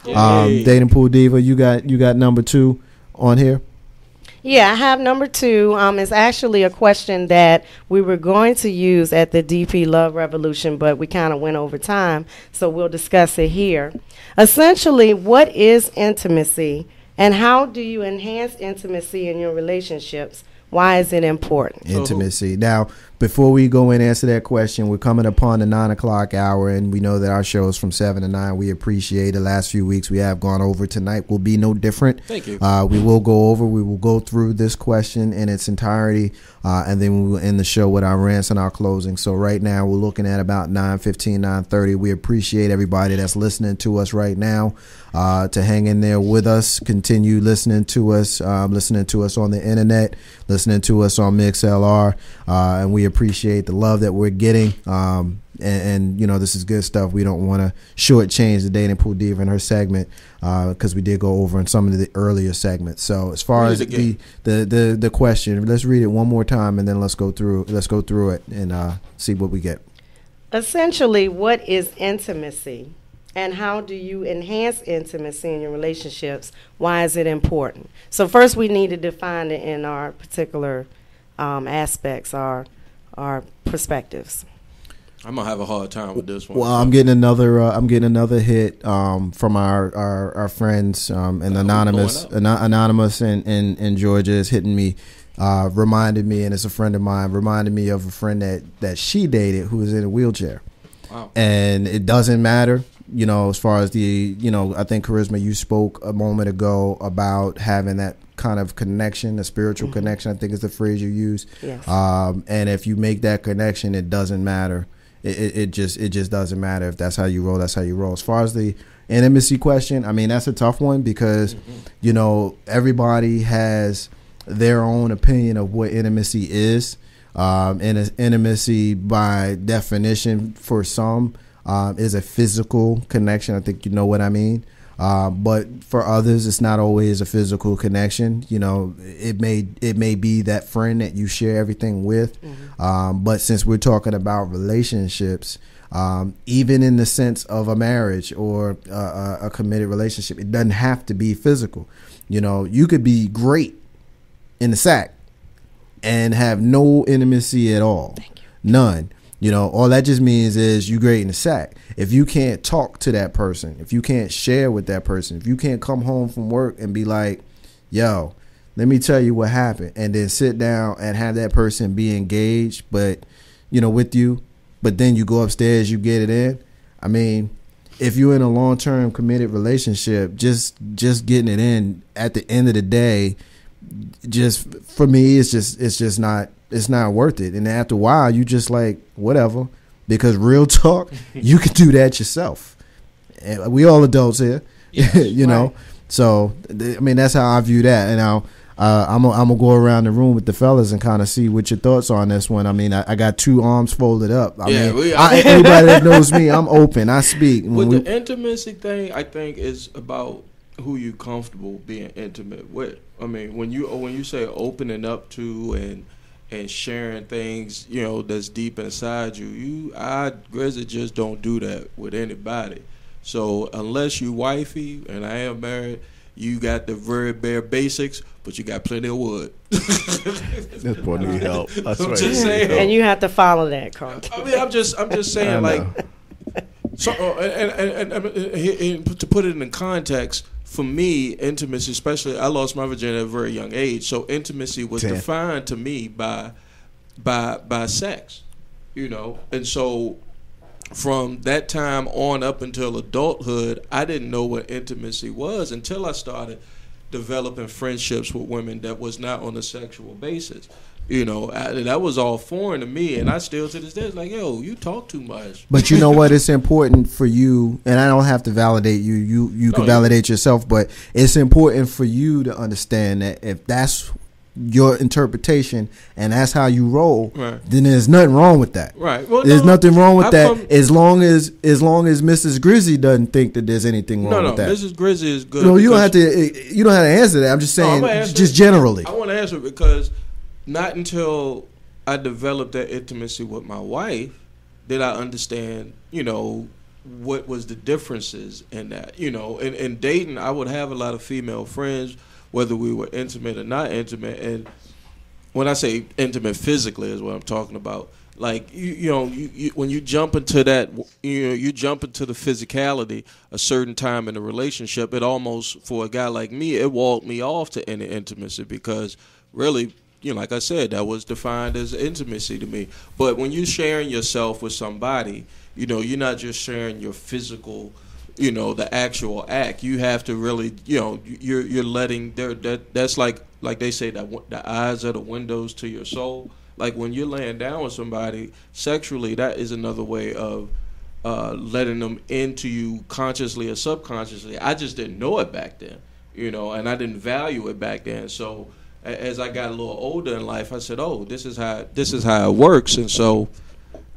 Dating pool diva, you got number 2 on here. Yeah, I have number 2. It's actually a question that we were going to use at the DP Love Revolution, but we kind of went over time, so we'll discuss it here. Essentially, what is intimacy, and how do you enhance intimacy in your relationships? Why is it important? Intimacy. Now, before we go and answer that question, we're coming upon the 9 o'clock hour, and we know that our show is from 7 to 9. We appreciate the last few weeks we have gone over. Tonight will be no different. Thank you. We will go through this question in its entirety, and then we will end the show with our rants and our closing. So right now we're looking at about 9:15, 9:30. We appreciate everybody that's listening to us right now, to hang in there with us, continue listening to us on the internet, listening to us on MixLR, and we appreciate the love that we're getting. And you know, this is good stuff. We don't want to shortchange the Dating Pool Diva in her segment, because we did go over in some of the earlier segments. So as far as the question, let's read it one more time, and then let's go through it and see what we get. Essentially, what is intimacy, and how do you enhance intimacy in your relationships? Why is it important? So first, we need to define it in our particular aspects, our perspectives. I'm gonna have a hard time with this one. Well, I'm getting another hit from our friends, and anonymous in Georgia is hitting me, reminded me, and it's a friend of mine, reminded me of a friend that she dated who was in a wheelchair. Wow. And it doesn't matter, you know, as far as I think, Charisma, you spoke a moment ago about having that kind of connection, a spiritual connection, I think is the phrase you use. Yes. And if you make that connection, it doesn't matter. It just doesn't matter. If that's how you roll, that's how you roll. As far as the intimacy question, I mean, that's a tough one because, you know, everybody has their own opinion of what intimacy is. And intimacy, by definition, for some, is a physical connection. I think you know what I mean. But for others, it's not always a physical connection. You know, it may be that friend that you share everything with. But since we're talking about relationships, even in the sense of a marriage or a committed relationship, it doesn't have to be physical. You know, you could be great in the sack and have no intimacy at all. None. You know, all that just means is you great in the sack. If you can't talk to that person, if you can't share with that person, if you can't come home from work and be like, yo, let me tell you what happened, and then sit down and have that person be engaged, but, you know, with you, but then you go upstairs, you get it in. I mean, if you're in a long-term committed relationship, just getting it in at the end of the day, just for me, it's just not. It's not worth it. And after a while, you just like, whatever. Because real talk, you can do that yourself. And we all adults here, yes, you know. Right. So, I mean, that's how I view that. And now I'm going to go around the room with the fellas and kind of see what your thoughts are on this one. I mean, I got two arms folded up. Everybody that knows me, I'm open. I speak. With the intimacy thing, I think is about who you comfortable being intimate with. I mean, when you say opening up to and sharing things, you know, that's deep inside you, I Grizzly just don't do that with anybody. So unless you wifey, and I am married, you got the very bare basics, but you got plenty of wood. This boy need help. I swear. Just saying. And you have to follow that, Carl. I mean, I'm just saying, like, so, and to put it in context. For me, intimacy, especially, I lost my virginity at a very young age. So intimacy was defined to me by sex, you know. And so from that time on up until adulthood, I didn't know what intimacy was until I started developing friendships with women that was not on a sexual basis. You know, that was all foreign to me, and I still to this day it's like, yo, you talk too much. But you know what? It's important for you, and I don't have to validate you. You can validate yourself, but it's important for you to understand that if that's your interpretation and that's how you roll, right, then there's nothing wrong with that. Right. Well, there's nothing wrong with that as long as Mrs. Grizzly doesn't think that there's anything wrong with that. No, Mrs. Grizzly is good. No, you don't have to answer that. I'm just saying, just generally. I want to answer it because not until I developed that intimacy with my wife did I understand, you know, what was the differences in that. In dating, I would have a lot of female friends, whether we were intimate or not intimate. And when I say intimate physically is what I'm talking about. Like, when you jump into that, you jump into the physicality a certain time in a relationship, it almost, for a guy like me, it walked me off to any intimacy because really, like I said, that was defined as intimacy to me. But when you're sharing yourself with somebody, you're not just sharing your physical, the actual act. You have to really, you're letting that's like they say that the eyes are the windows to your soul. Like when you're laying down with somebody sexually, that is another way of letting them into you consciously or subconsciously. I just didn't know it back then, and I didn't value it back then. So as I got a little older in life, I said, "Oh, this is how it works," and so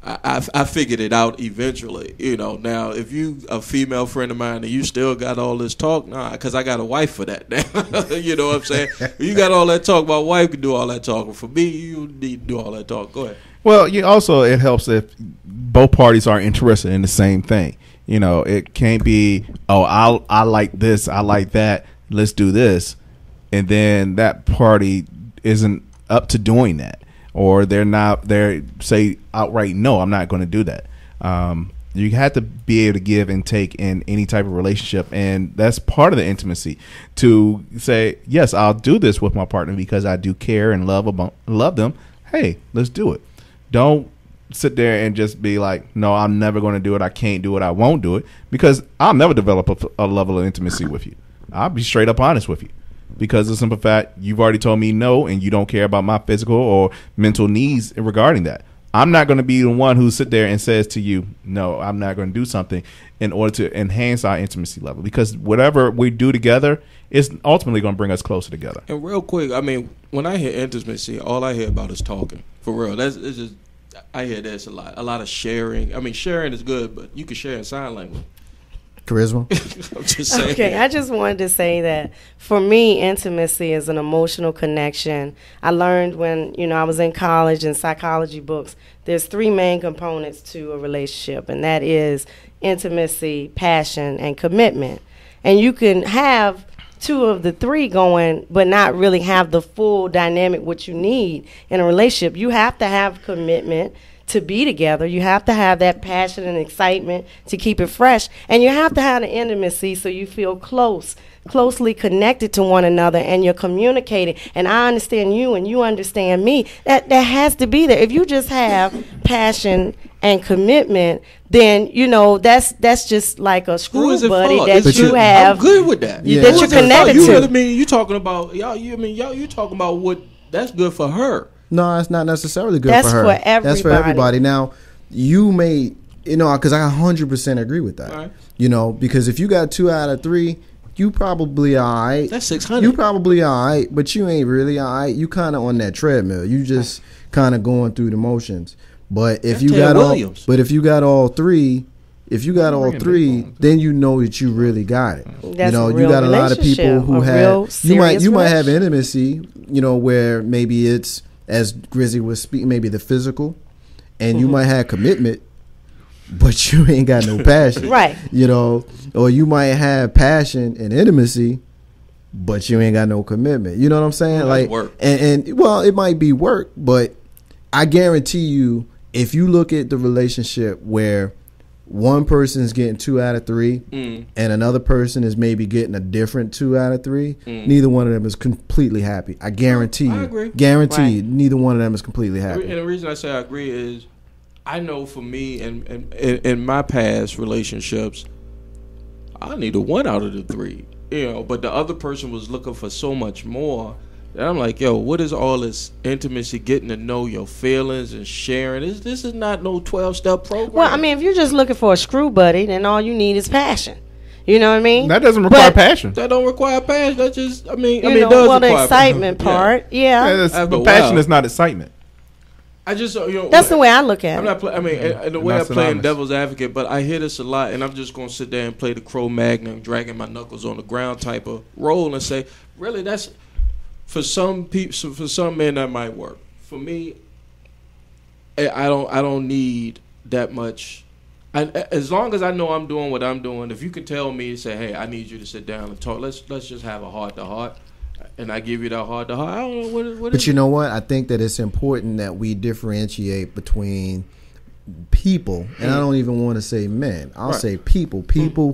I figured it out eventually. Now if you a female friend of mine and you still got all this talk, nah, because I got a wife for that now. You know what I'm saying? You got all that talk. My wife can do all that talking. For me, you need to do all that talk. Go ahead. Well, it helps if both parties are interested in the same thing. It can't be, I like this, I like that, let's do this, and then that party isn't up to doing that. Or they say outright, no, I'm not going to do that. You have to be able to give and take in any type of relationship. And that's part of the intimacy to say, yes, I'll do this with my partner because I do care and love them. Hey, let's do it. Don't sit there and just be like, no, I'm never going to do it. I can't do it. I won't do it, because I'll never develop a level of intimacy with you. I'll be straight up honest with you. Because of the simple fact, you've already told me no, and you don't care about my physical or mental needs regarding that. I'm not going to be the one who sit there and says to you, no, I'm not going to do something in order to enhance our intimacy level. Because whatever we do together is ultimately going to bring us closer together. And real quick, when I hear intimacy, all I hear about is talking. For real, I hear this a lot. A lot of sharing. Sharing is good, but you can share in sign language. Charisma. I'm just saying. Okay, I just wanted to say that for me, intimacy is an emotional connection. I learned when, I was in college in psychology books, there's 3 main components to a relationship, and that is intimacy, passion, and commitment. And you can have 2 of the 3 going, but not really have the full dynamic what you need in a relationship. You have to have commitment to be together. You have to have that passion and excitement to keep it fresh, and you have to have the intimacy so you feel closely connected to one another, and you're communicating, and I understand you and you understand me. That has to be there. If you just have passion and commitment, then that's just like a screw buddy that you have. I'm good with that. Yeah. That you're connected to. You talking about y'all? You talking about what that's good for her? No, it's not necessarily good That's for her. For everybody. That's for everybody. Now, you may, because I 100% agree with that. Right. Because if you got 2 out of 3, you probably all right. That's 600. You probably all right, but you ain't really all right. You kind of on that treadmill. You just kind of going through the motions. But if you got all 3, then you know that you really got it. That's you got a lot of people who you might have intimacy, where maybe it's, as Grizzy was speaking, maybe the physical, and you might have commitment, but you ain't got no passion. Right. Or you might have passion and intimacy, but you ain't got no commitment. You know what I'm saying? Well, like work. And well, it might be work, but I guarantee you, if you look at the relationship where one person's getting 2 out of 3 and another person is maybe getting a different 2 out of 3, neither one of them is completely happy. I guarantee you. I agree. Guaranteed, neither one of them is completely happy. And the reason I say I agree is I know for me and in my past relationships, I needed 1 out of the 3. But the other person was looking for so much more. And I'm like, yo, what is all this intimacy, getting to know your feelings and sharing? This is not no 12-step program. Well, if you're just looking for a screw buddy, then all you need is passion. You know what I mean? That doesn't require passion. That don't require passion. That just, it does well, require the excitement part, but passion is not excitement. I just, that's the way I look at it. And the way I play in devil's advocate, but I hear this a lot, and I'm just going to sit there and play the Cro-Magnon, dragging my knuckles on the ground type of role and say, really, that's... For some people, for some men, that might work. For me, I don't need that much As long as I know I'm doing what I'm doing, if you can tell me, say, hey, I need you to sit down and talk. Let's just have a heart to heart, and I give you that heart to heart. I don't know what. But you know what? I think that it's important that we differentiate between people, and I don't even want to say men. I'll say people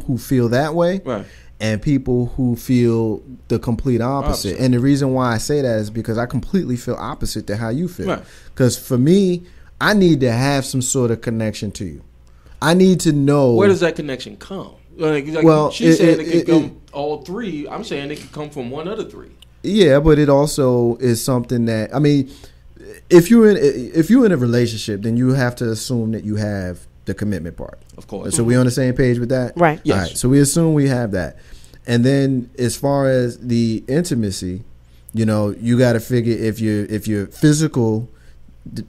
who feel that way, and people who feel the complete opposite. And the reason why I say that is because I completely feel opposite to how you feel. Because for me, I need to have some sort of connection to you. I need to know, where does that connection come? Well, she said it could come all three. I'm saying it could come from one of the three. Yeah, but it also is something that, I mean, if you're in a relationship, then you have to assume that you have the commitment part. Of course. So we on the same page with that? Right. Yes. All right. So we assume we have that. And then as far as the intimacy, you know, you got to figure if you're physical,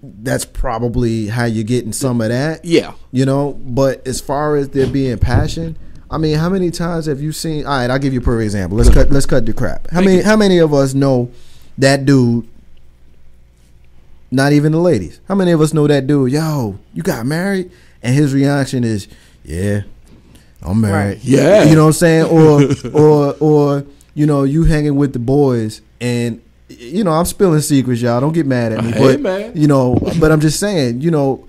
that's probably how you're getting some of that. Yeah. You know, but as far as there being passion, I mean, how many times have you seen? All right, I'll give you a perfect example. Let's cut the crap. How many of us know that dude? Not even the ladies. How many of us know that dude? Yo, you got married, and his reaction is, yeah, I'm married. Right. Yeah. You know what I'm saying? Or you know, you hanging with the boys, and you know, I'm spilling secrets, y'all. Don't get mad at me. Hey, but man. you know, but I'm just saying, you know,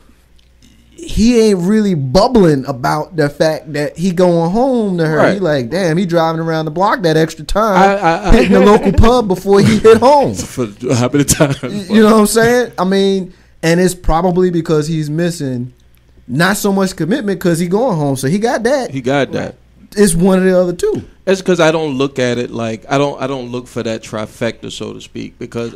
he ain't really bubbling about the fact that he going home to her. Right. He like, damn, he driving around the block that extra time, hitting the local pub before he hit home. For how many times? You know what I'm saying? I mean, and it's probably because he's missing not so much commitment because he going home, so he got that. He got that. It's one of the other two. It's because I don't look at it like I don't look for that trifecta, so to speak, because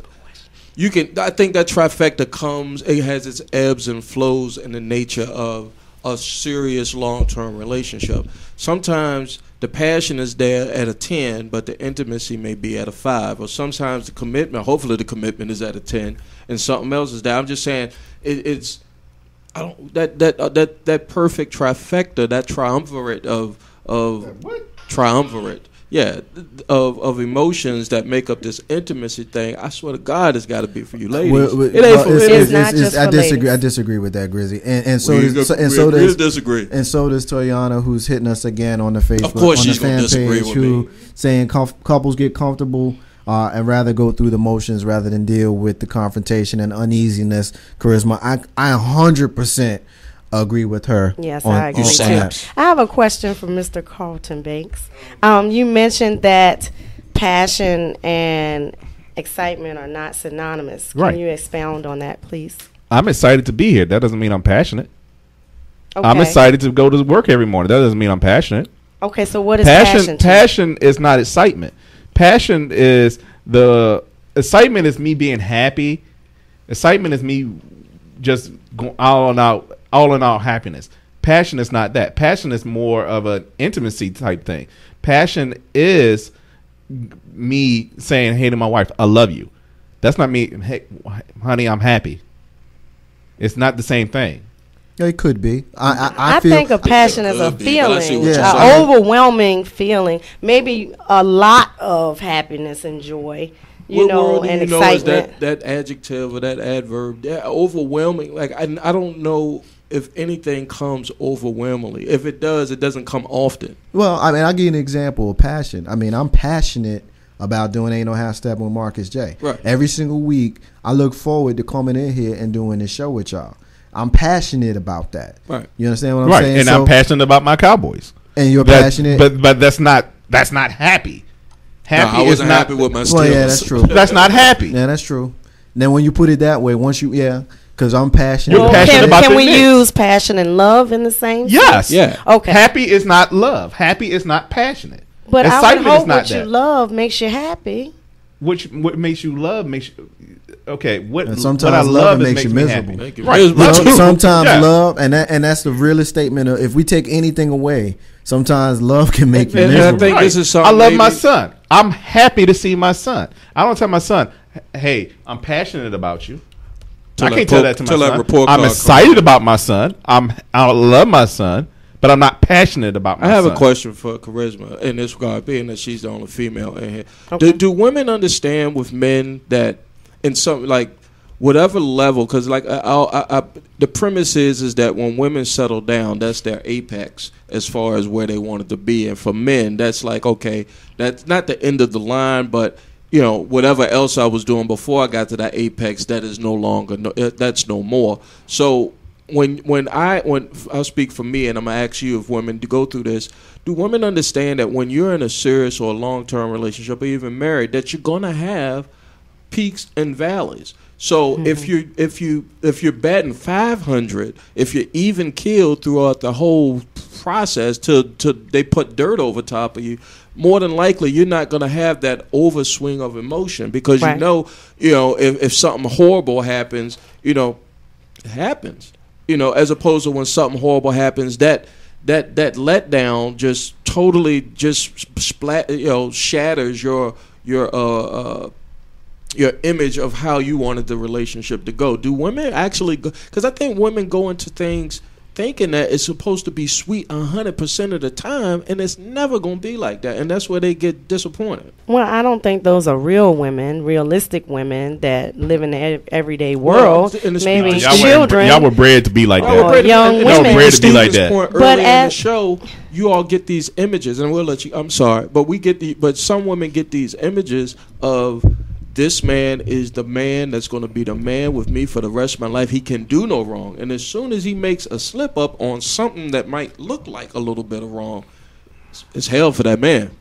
you can. I think that trifecta comes. It has its ebbs and flows in the nature of a serious long-term relationship. Sometimes the passion is there at a 10, but the intimacy may be at a 5. Or sometimes the commitment, hopefully the commitment is at a 10, and something else is there. I'm just saying it's. I don't that perfect trifecta, that triumvirate of triumvirate, yeah, of emotions that make up this intimacy thing. I swear to God, it's got to be for you ladies. It ain't for me. I disagree with that, Grizzy, and so We does disagree. and so does Toyana, who's hitting us again on the Facebook, Of course, on she's the gonna fan disagree page, with who me. saying couples get comfortable. And rather go through the motions rather than deal with the confrontation and uneasiness. Charisma, I 100% agree with her. Yes, on, I agree on too. that. I have a question for Mr. Carlton Banks. You mentioned that passion and excitement are not synonymous. Can Right. you expound on that, please? I'm excited to be here. That doesn't mean I'm passionate. Okay. I'm excited to go to work every morning. That doesn't mean I'm passionate. Okay, so what is passion? Passion is not excitement. Passion is excitement is me being happy. Excitement is me just going all in out happiness. Passion is not that. Passion is more of an intimacy type thing. Passion is me saying, hey, to my wife, I love you. That's not me, hey, honey, I'm happy. It's not the same thing. It could be. I think a passion is a feeling, Yeah. an overwhelming feeling, maybe a lot of happiness and joy, What know, word do and you know is excitement. that adjective or that adverb, that overwhelming. Like I don't know if anything comes overwhelmingly. If it does, it doesn't come often. Well, I mean, I'll give you an example of passion. I mean, I'm passionate about doing Ain't No Half Steppin' with Marcus J. Right. Every single week, I look forward to coming in here and doing this show with y'all. I'm passionate about that. Right. You understand what I'm saying? And I'm passionate about my Cowboys. And you're passionate. But that's not happy. Happy I is wasn't not happy with my Steelers. Well, yeah, that's true. That's not happy. Yeah, that's true. Then when you put it that way, because I'm passionate. You're passionate about can the we Knicks. use passion and love in the same Yes. sense? Yeah. Okay. Happy is not love. Happy is not passionate. But I would Excitement hope is not what you that. love makes you happy. What makes you love makes you okay. What And sometimes what I love love is makes you me miserable. happy. Make you Right. miserable. You know, True. sometimes Yeah. love, and that's the realest statement. If we take anything away, sometimes love can make you And I miserable. think this is something I love my maybe- son. I'm happy to see my son. I don't tell my son, "Hey, I'm passionate about you." Till I that can't tell po- that to my till that son. report I'm card excited about my son. I love my son, but I'm not passionate about my I have son. a question for Charisma in this regard, being that she's the only female in here. Okay. Do women understand with men that in some like whatever level, because like the premise is that when women settle down, that's their apex as far as where they wanted to be, and for men, that's like, okay, that's not the end of the line, but you know, whatever else I was doing before I got to that apex, that is no longer, that's no more. So when I'll speak for me, and I'm gonna ask you if women to go through this, do women understand that when you're in a serious or long-term relationship or even married, that you're gonna have peaks and valleys? So if you're batting 500, if you're even keeled throughout the whole process till they put dirt over top of you, more than likely you're not going to have that overswing of emotion, because you know if something horrible happens, it happens, as opposed to when something horrible happens, that letdown just totally just shatters your image of how you wanted the relationship to go. Do women actually go? Because I think women go into things thinking that it's supposed to be sweet 100% of the time, and it's never going to be like that, and that's where they get disappointed. Well, I don't think those are real women, realistic women that live in the everyday world. Maybe children. Y'all were bred to be like that. Or young women. Y'all were bred to be like that. But in the show, you all get these images, and we'll let you. I'm sorry, but but some women get these images of, this man is the man that's going to be the man with me for the rest of my life. He can do no wrong. And as soon as he makes a slip up on something that might look like a little bit of wrong, it's hell for that man.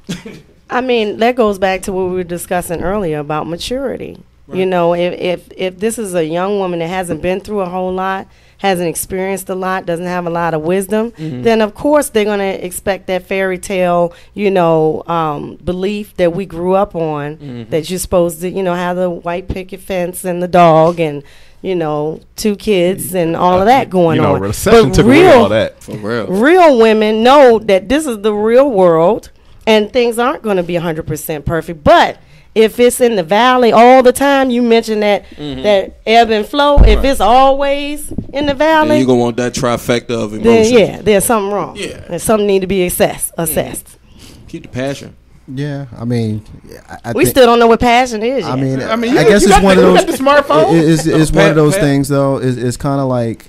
I mean, that goes back to what we were discussing earlier about maturity. Right. If this is a young woman that hasn't been through a whole lot, hasn't experienced a lot, doesn't have a lot of wisdom, then of course they're going to expect that fairy tale, belief that we grew up on, that you're supposed to, have the white picket fence and the dog and, 2 kids and all of that going on. Recession took away all that. For real. Real women know that this is the real world and things aren't going to be 100% perfect, but if it's in the valley all the time, you mentioned that that ebb and flow. If it's always in the valley, then you're going to want that trifecta of emotions. Then, there's something wrong. Yeah. And something need to be assessed. Keep the passion. Yeah, I mean, we still don't know what passion is yet. I guess it's one of those. The smartphone. It's one of those things, though. It's kind of like,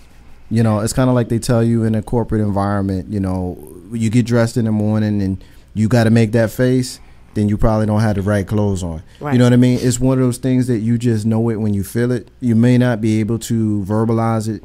it's kind of like they tell you in a corporate environment. You get dressed in the morning and you got to make that face. Then you probably don't have the right clothes on. Right. You know what I mean? It's one of those things that you just know it when you feel it. You may not be able to verbalize it.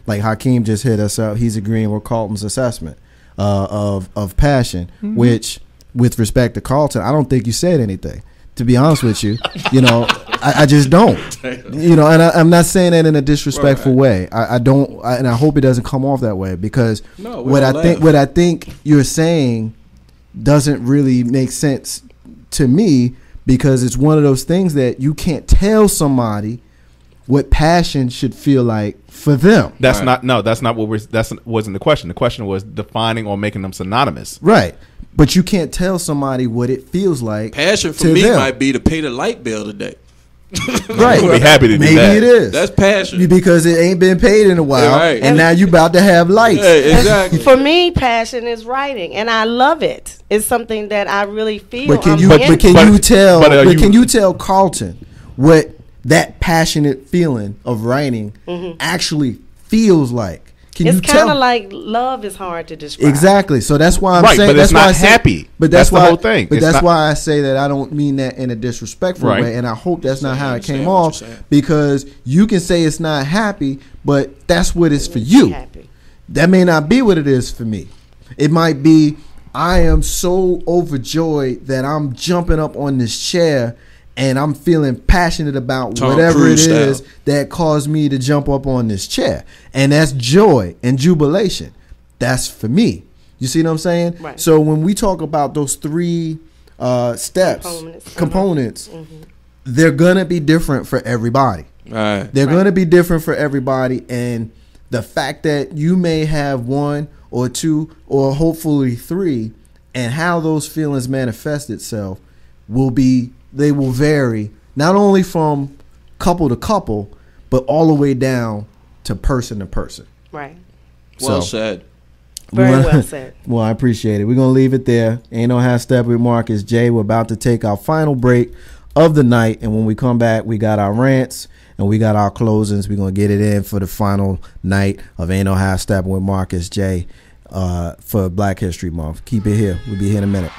Like Hakeem just hit us up. He's agreeing with Carlton's assessment of passion, which, with respect to Carlton, I don't think you said anything. To be honest with you, I just don't. And I'm not saying that in a disrespectful way. I don't, and I hope it doesn't come off that way, because what I think you're saying doesn't really make sense to me, because it's one of those things that you can't tell somebody what passion should feel like for them. That's not what that wasn't the question. The question was defining or making them synonymous. Right. But you can't tell somebody what it feels like. Passion for me might be to pay the light bill today. Right. We'll be happy to do Maybe that. Maybe it is. That's passion. Because it ain't been paid in a while. Right. And now you about to have lights. Yeah, exactly. For me, passion is writing, and I love it. It's something that I really feel. But can you tell Carlton what that passionate feeling of writing actually feels like? It's kind of like love is hard to describe. Exactly. So that's why I'm saying. But that's it's why not happy. But that's the whole thing. But that's why I say that I don't mean that in a disrespectful way, and I hope that's not how it came off. Because you can say it's not happy, but that's what it's for you. Happy. That may not be what it is for me. It might be, I am so overjoyed that I'm jumping up on this chair and I'm feeling passionate about whatever it is that caused me to jump up on this chair. And that's joy and jubilation. That's for me. You see what I'm saying? Right. So when we talk about those 3 components, they're going to be different for everybody. Right. They're going to be different for everybody. And the fact that you may have 1 or 2 or hopefully 3, and how those feelings manifest itself they will vary, not only from couple to couple, but all the way down to person. Right. Well said. Very well said. Well, I appreciate it. We're going to leave it there. Ain't no half step with Marcus J. We're about to take our final break. of the night. And when we come back, we got our rants and we got our closings. We're going to get it in for the final night of Ain't No Half Steppin' with Marcus J. For Black History Month. Keep it here. We'll be here in a minute.